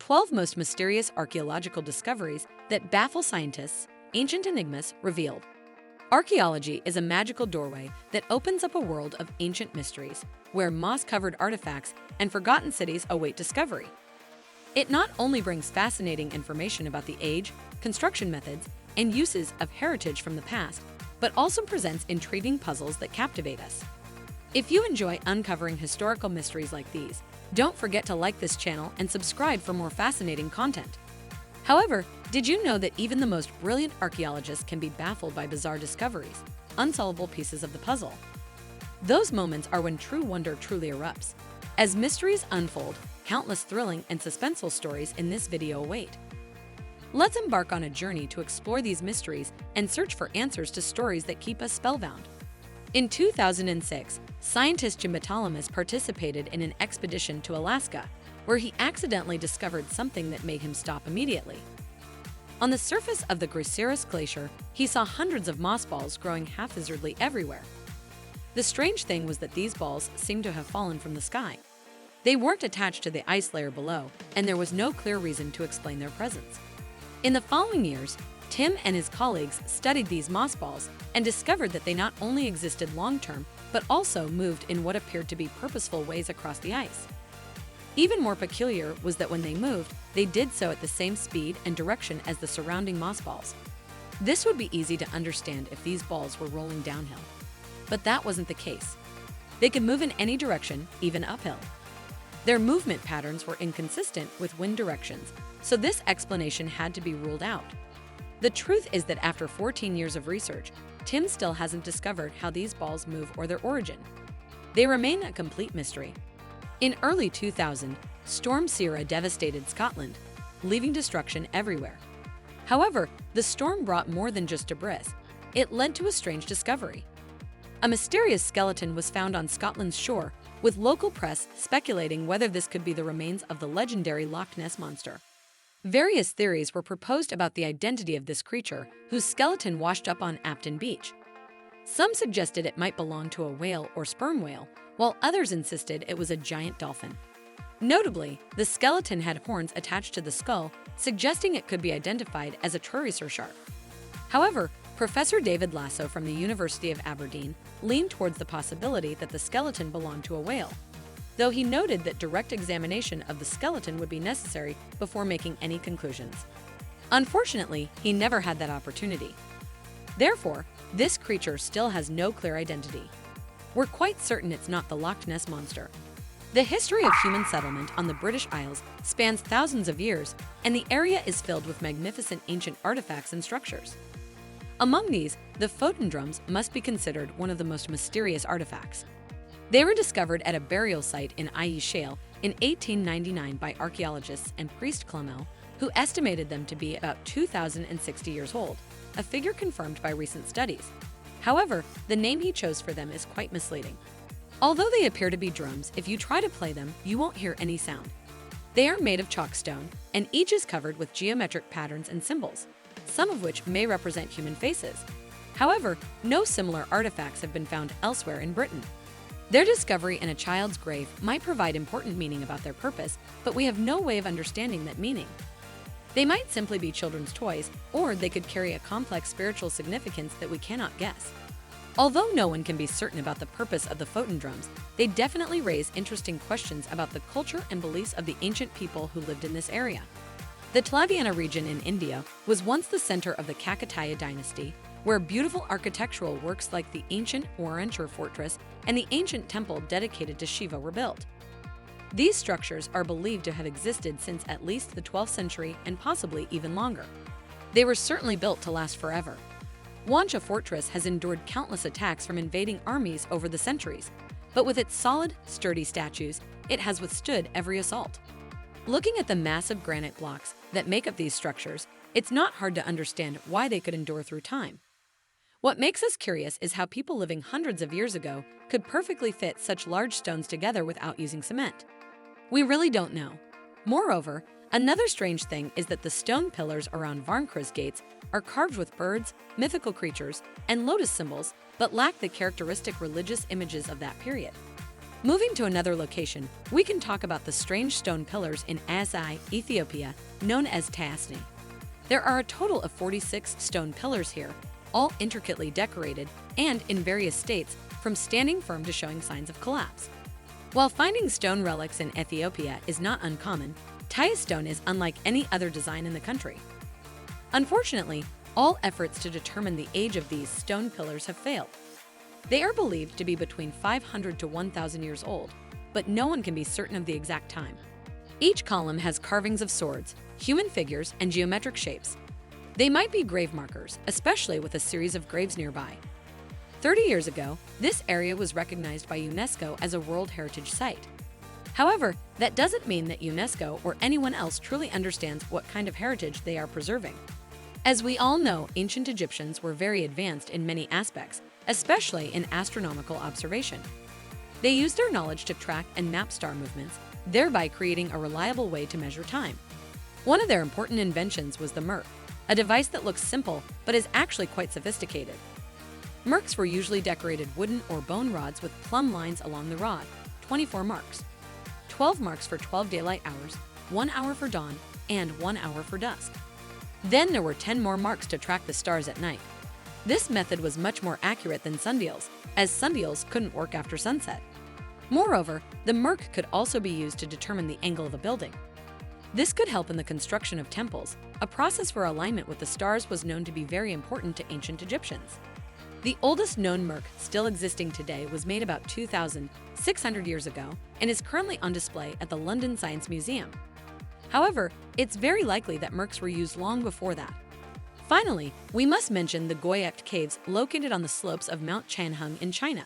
12 most mysterious archaeological discoveries that baffle scientists, ancient enigmas revealed. Archaeology is a magical doorway that opens up a world of ancient mysteries, where moss-covered artifacts and forgotten cities await discovery. It not only brings fascinating information about the age, construction methods, and uses of heritage from the past, but also presents intriguing puzzles that captivate us. If you enjoy uncovering historical mysteries like these, don't forget to like this channel and subscribe for more fascinating content. However, did you know that even the most brilliant archaeologists can be baffled by bizarre discoveries, unsolvable pieces of the puzzle? Those moments are when true wonder truly erupts. As mysteries unfold, countless thrilling and suspenseful stories in this video await. Let's embark on a journey to explore these mysteries and search for answers to stories that keep us spellbound. In 2006, scientist Jim Batalamus participated in an expedition to Alaska, where he accidentally discovered something that made him stop immediately. On the surface of the Gracearous glacier, he saw hundreds of moss balls growing haphazardly everywhere. The strange thing was that these balls seemed to have fallen from the sky. They weren't attached to the ice layer below, and there was no clear reason to explain their presence. In the following years, Tim and his colleagues studied these moss balls and discovered that they not only existed long-term, but also moved in what appeared to be purposeful ways across the ice. Even more peculiar was that when they moved, they did so at the same speed and direction as the surrounding moss balls. This would be easy to understand if these balls were rolling downhill. But that wasn't the case. They could move in any direction, even uphill. Their movement patterns were inconsistent with wind directions, so this explanation had to be ruled out. The truth is that after 14 years of research, Tim still hasn't discovered how these balls move or their origin. They remain a complete mystery. In early 2000, Storm Ciara devastated Scotland, leaving destruction everywhere. However, the storm brought more than just debris. It led to a strange discovery. A mysterious skeleton was found on Scotland's shore, with local press speculating whether this could be the remains of the legendary Loch Ness monster. Various theories were proposed about the identity of this creature, whose skeleton washed up on Apton Beach. Some suggested it might belong to a whale or sperm whale, while others insisted it was a giant dolphin. Notably, the skeleton had horns attached to the skull, suggesting it could be identified as a trurricer shark. However, Professor David Lasso from the University of Aberdeen leaned towards the possibility that the skeleton belonged to a whale, though he noted that direct examination of the skeleton would be necessary before making any conclusions. Unfortunately, he never had that opportunity. Therefore, this creature still has no clear identity. We're quite certain it's not the Loch Ness monster. The history of human settlement on the British Isles spans thousands of years, and the area is filled with magnificent ancient artifacts and structures. Among these, the Photon Drums must be considered one of the most mysterious artifacts. They were discovered at a burial site in IE Shale in 1899 by archaeologists and priest Clomel, who estimated them to be about 2,060 years old, a figure confirmed by recent studies. However, the name he chose for them is quite misleading. Although they appear to be drums, if you try to play them, you won't hear any sound. They are made of chalkstone, and each is covered with geometric patterns and symbols, some of which may represent human faces. However, no similar artifacts have been found elsewhere in Britain. Their discovery in a child's grave might provide important meaning about their purpose, but we have no way of understanding that meaning. They might simply be children's toys, or they could carry a complex spiritual significance that we cannot guess. Although no one can be certain about the purpose of the Foton Drums, they definitely raise interesting questions about the culture and beliefs of the ancient people who lived in this area. The Tlaviana region in India was once the center of the Kakatiya Dynasty, where beautiful architectural works like the ancient Oranchur fortress and the ancient temple dedicated to Shiva were built. These structures are believed to have existed since at least the 12th century and possibly even longer. They were certainly built to last forever. Wancha fortress has endured countless attacks from invading armies over the centuries, but with its solid, sturdy statues, it has withstood every assault. Looking at the massive granite blocks that make up these structures, it's not hard to understand why they could endure through time. What makes us curious is how people living hundreds of years ago could perfectly fit such large stones together without using cement. We really don't know. Moreover, another strange thing is that the stone pillars around Varnkru's gates are carved with birds, mythical creatures, and lotus symbols, but lack the characteristic religious images of that period. Moving to another location, we can talk about the strange stone pillars in Asai, Ethiopia, known as Taasni. There are a total of 46 stone pillars here, all intricately decorated and in various states, from standing firm to showing signs of collapse. While finding stone relics in Ethiopia is not uncommon, Taia stone is unlike any other design in the country. Unfortunately, all efforts to determine the age of these stone pillars have failed. They are believed to be between 500 to 1,000 years old, but no one can be certain of the exact time. Each column has carvings of swords, human figures, and geometric shapes. They might be grave markers, especially with a series of graves nearby. 30 years ago, this area was recognized by UNESCO as a World Heritage Site. However, that doesn't mean that UNESCO or anyone else truly understands what kind of heritage they are preserving. As we all know, ancient Egyptians were very advanced in many aspects, especially in astronomical observation. They used their knowledge to track and map star movements, thereby creating a reliable way to measure time. One of their important inventions was the merk, a device that looks simple but is actually quite sophisticated. Merks were usually decorated wooden or bone rods with plumb lines along the rod, 24 marks. 12 marks for 12 daylight hours, 1 hour for dawn, and 1 hour for dusk. Then there were 10 more marks to track the stars at night. This method was much more accurate than sundials, as sundials couldn't work after sunset. Moreover, the merk could also be used to determine the angle of a building. This could help in the construction of temples. A process for alignment with the stars was known to be very important to ancient Egyptians. The oldest known merk still existing today was made about 2,600 years ago and is currently on display at the London Science Museum. However, it's very likely that merks were used long before that. Finally, we must mention the Gayu Caves located on the slopes of Mount Chanheng in China.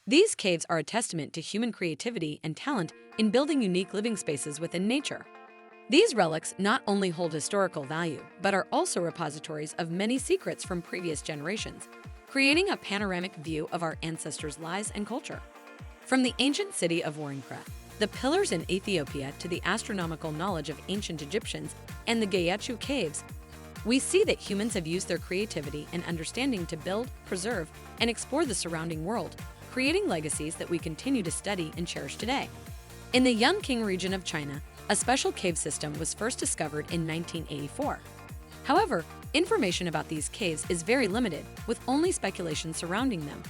These caves are a testament to human creativity and talent in building unique living spaces within nature. These relics not only hold historical value, but are also repositories of many secrets from previous generations, creating a panoramic view of our ancestors' lives and culture. From the ancient city of Warringcra, the pillars in Ethiopia to the astronomical knowledge of ancient Egyptians and the Gayu Caves, we see that humans have used their creativity and understanding to build, preserve, and explore the surrounding world, creating legacies that we continue to study and cherish today. In the Yunqing region of China, a special cave system was first discovered in 1984. However, information about these caves is very limited, with only speculation surrounding them.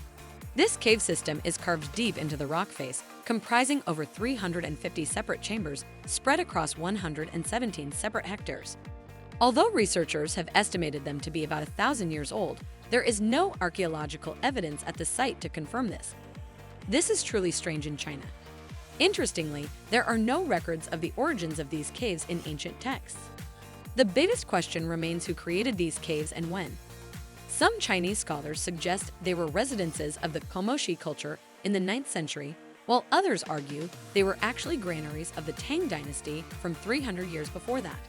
This cave system is carved deep into the rock face, comprising over 350 separate chambers spread across 117 separate hectares. Although researchers have estimated them to be about 1,000 years old, there is no archaeological evidence at the site to confirm this. This is truly strange in China. Interestingly, there are no records of the origins of these caves in ancient texts. The biggest question remains who created these caves and when. Some Chinese scholars suggest they were residences of the Comanche culture in the 9th century, while others argue they were actually granaries of the Tang Dynasty from 300 years before that.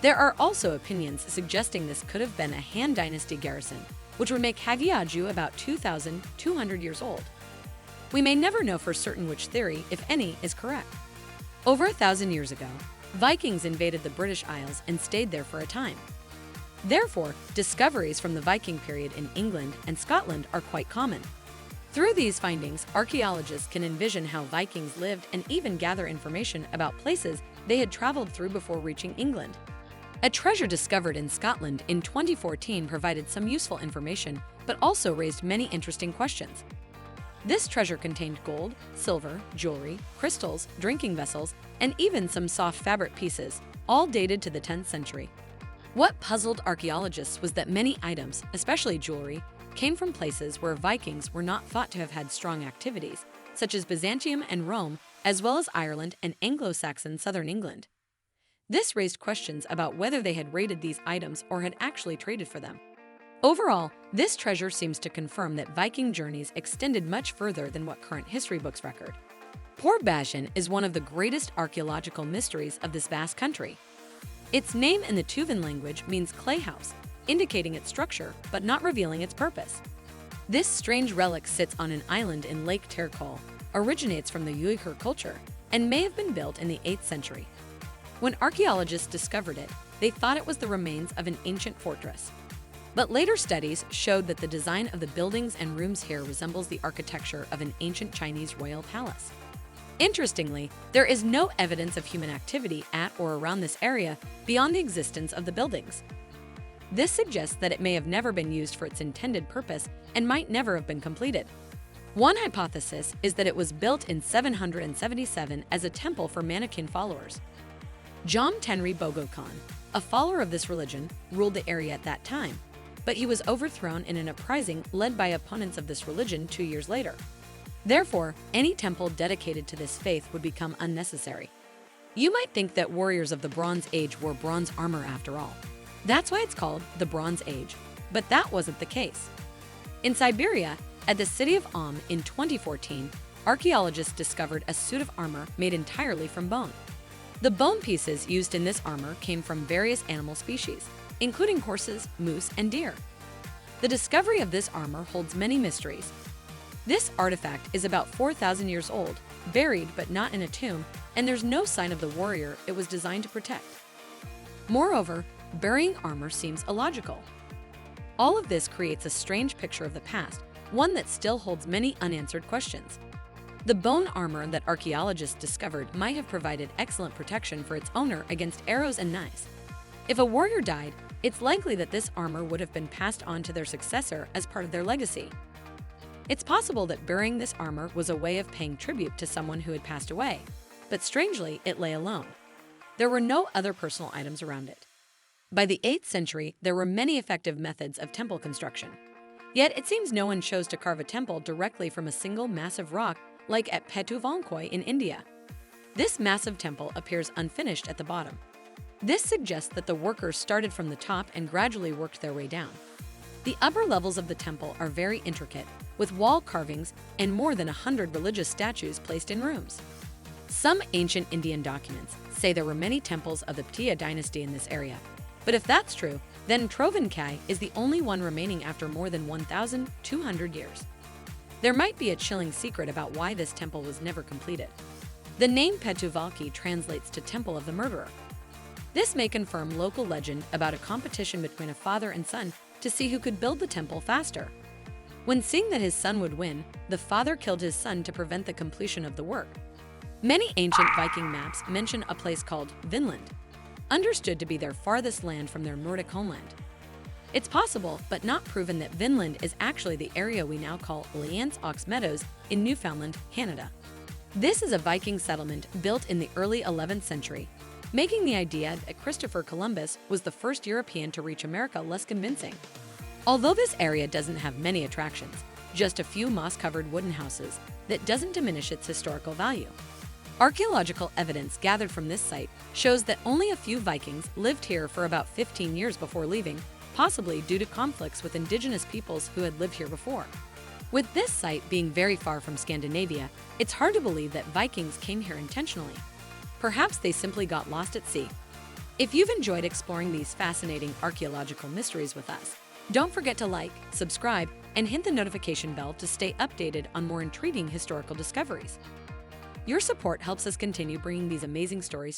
There are also opinions suggesting this could have been a Han Dynasty garrison, which would make Hagiaju about 2,200 years old. We may never know for certain which theory, if any, is correct. Over 1,000 years ago, Vikings invaded the British Isles and stayed there for a time. Therefore, discoveries from the Viking period in England and Scotland are quite common. Through these findings, archaeologists can envision how Vikings lived and even gather information about places they had traveled through before reaching England. A treasure discovered in Scotland in 2014 provided some useful information, but also raised many interesting questions. This treasure contained gold, silver, jewelry, crystals, drinking vessels, and even some soft fabric pieces, all dated to the 10th century. What puzzled archaeologists was that many items, especially jewelry, came from places where Vikings were not thought to have had strong activities, such as Byzantium and Rome, as well as Ireland and Anglo-Saxon southern England. This raised questions about whether they had raided these items or had actually traded for them. Overall, this treasure seems to confirm that Viking journeys extended much further than what current history books record. Port Basan is one of the greatest archaeological mysteries of this vast country. Its name in the Tuvan language means clay house, indicating its structure but not revealing its purpose. This strange relic sits on an island in Lake Terkol, originates from the Uyghur culture, and may have been built in the 8th century. When archaeologists discovered it, they thought it was the remains of an ancient fortress. But later studies showed that the design of the buildings and rooms here resembles the architecture of an ancient Chinese royal palace. Interestingly, there is no evidence of human activity at or around this area beyond the existence of the buildings. This suggests that it may have never been used for its intended purpose and might never have been completed. One hypothesis is that it was built in 777 as a temple for Manichaean followers. Jom Tenri Bogo Khan, a follower of this religion, ruled the area at that time, but he was overthrown in an uprising led by opponents of this religion 2 years later. Therefore, any temple dedicated to this faith would become unnecessary. You might think that warriors of the Bronze Age wore bronze armor after all. That's why it's called the Bronze Age, but that wasn't the case. In Siberia, at the city of in 2014, archaeologists discovered a suit of armor made entirely from bone. The bone pieces used in this armor came from various animal species, including horses, moose, and deer. The discovery of this armor holds many mysteries. This artifact is about 4,000 years old, buried but not in a tomb, and there's no sign of the warrior it was designed to protect. Moreover, burying armor seems illogical. All of this creates a strange picture of the past, one that still holds many unanswered questions. The bone armor that archaeologists discovered might have provided excellent protection for its owner against arrows and knives. If a warrior died, it's likely that this armor would have been passed on to their successor as part of their legacy. It's possible that burying this armor was a way of paying tribute to someone who had passed away, but strangely, it lay alone. There were no other personal items around it. By the 8th century, there were many effective methods of temple construction. Yet it seems no one chose to carve a temple directly from a single massive rock like at Petuvankoi in India. This massive temple appears unfinished at the bottom. This suggests that the workers started from the top and gradually worked their way down. The upper levels of the temple are very intricate, with wall carvings and more than 100 religious statues placed in rooms. Some ancient Indian documents say there were many temples of the Kakatiya Dynasty in this area. But if that's true, then Travancore is the only one remaining after more than 1,200 years. There might be a chilling secret about why this temple was never completed. The name Petuvalki translates to Temple of the Murderer. This may confirm local legend about a competition between a father and son to see who could build the temple faster. When seeing that his son would win, the father killed his son to prevent the completion of the work. Many ancient Viking maps mention a place called Vinland, understood to be their farthest land from their Nordic homeland. It's possible, but not proven, that Vinland is actually the area we now call Liance Ox Meadows in Newfoundland, Canada. This is a Viking settlement built in the early 11th century, making the idea that Christopher Columbus was the first European to reach America less convincing. Although this area doesn't have many attractions, just a few moss-covered wooden houses, that doesn't diminish its historical value. Archaeological evidence gathered from this site shows that only a few Vikings lived here for about 15 years before leaving, possibly due to conflicts with indigenous peoples who had lived here before. With this site being very far from Scandinavia, it's hard to believe that Vikings came here intentionally. Perhaps they simply got lost at sea. If you've enjoyed exploring these fascinating archaeological mysteries with us, don't forget to like, subscribe, and hit the notification bell to stay updated on more intriguing historical discoveries. Your support helps us continue bringing these amazing stories